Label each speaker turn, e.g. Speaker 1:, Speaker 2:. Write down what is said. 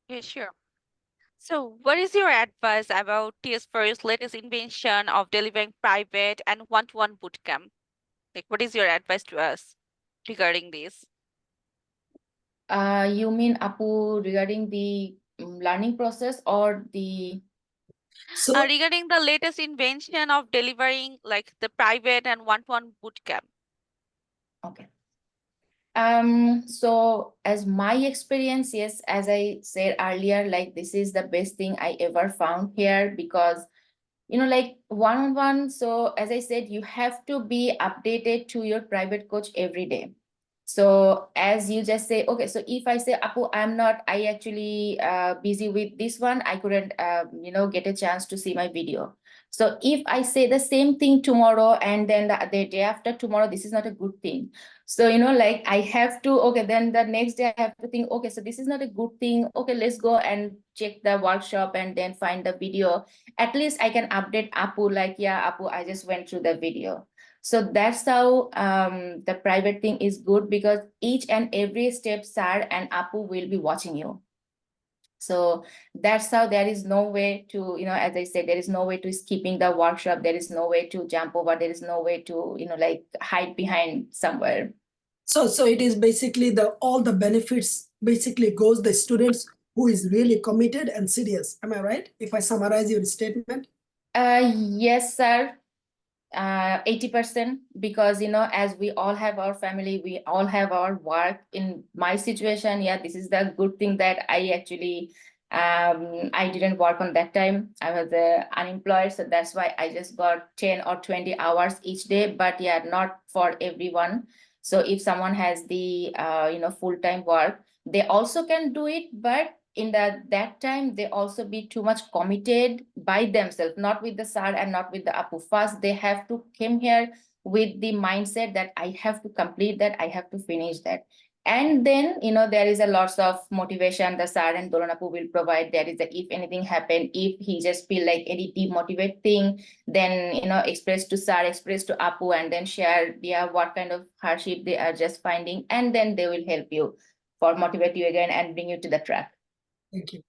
Speaker 1: Yeah, sure. So, what is your advice about TS4U's latest invention of delivering private and one-to-one bootcamp? Like, what is your advice to us regarding this?
Speaker 2: You mean Apu regarding the learning process or the?
Speaker 3: So
Speaker 1: Regarding the latest invention of delivering like the private and one-to-one bootcamp.
Speaker 2: Okay. So as my experience, yes, as I said earlier, like this is the best thing I ever found here because like one-on-one. So as I said, you have to be updated to your private coach every day. So as you just say, okay, so if I say, Apu, I actually busy with this one, I couldn't, get a chance to see my video. So if I say the same thing tomorrow and then the day after tomorrow, this is not a good thing. So, like I have to, okay, then the next day I have to think, okay, so this is not a good thing. Okay, let's go and check the workshop and then find the video. At least I can update Apu like, yeah, Apu, I just went through the video. So that's how the private thing is good because each and every step Sar and Apu will be watching you. So that's how there is no way to, as I said, there is no way to skipping the workshop. There is no way to jump over. There is no way to, like hide behind somewhere.
Speaker 3: so it is basically all the benefits basically goes the students who is really committed and serious. Am I right? If I summarize your statement.
Speaker 2: Yes, sir. 80% because as we all have our family, we all have our work. In my situation, yeah, this is the good thing that I actually I didn't work on that time. I was unemployed, so that's why I just got 10 or 20 hours each day, but yeah, not for everyone. So if someone has the full-time work, they also can do it, but in that time they also be too much committed by themselves, not with the sir and not with the Apu. First they have to come here with the mindset that I have to complete that, I have to finish that, and then there is a lots of motivation the sir and Dolan Apu will provide. There is a, if anything happen, if he just feel like any demotivate thing, then express to sir, express to Apu, and then share what kind of hardship they are just finding, and then they will help you for motivate you again and bring you to the track.
Speaker 3: Thank you.